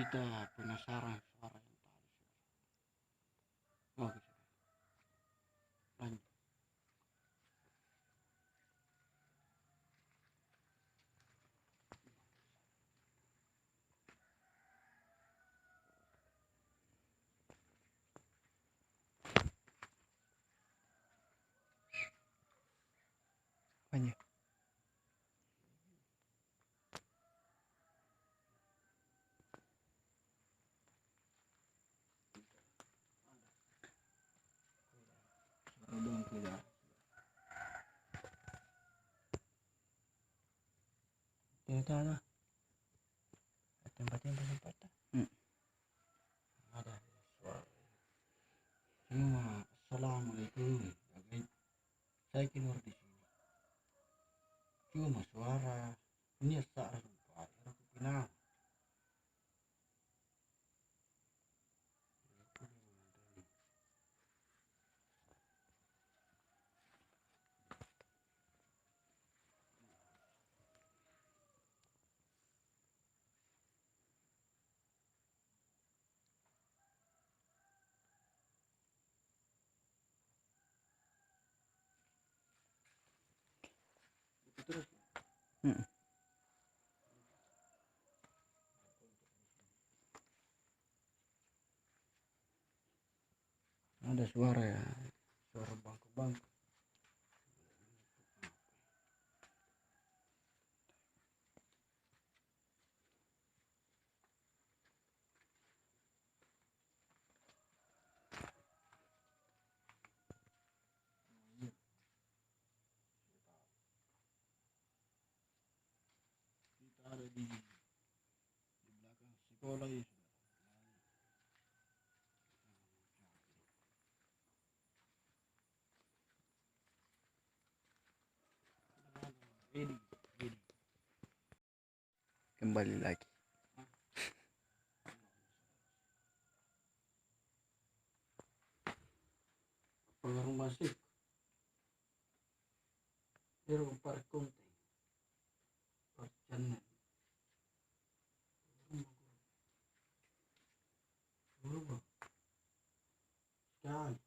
Kita penasaran suara yang tadi. Oke, lanjut. Apanya? Dong tidak. Tidak ada. Tempatnya Ada suara. Cuma assalamualaikum. Oke. Saya keluar di sini. Cuma suara. Ini saat lupa. Aku kenal. Terus. Ada suara ya. Suara bangku-bangku. Kita ada di belakang sekolah ya. Ini. kembali lagi. Pengaruh masih. Hero parkunting. Perjalanan. Berubah. Sekali.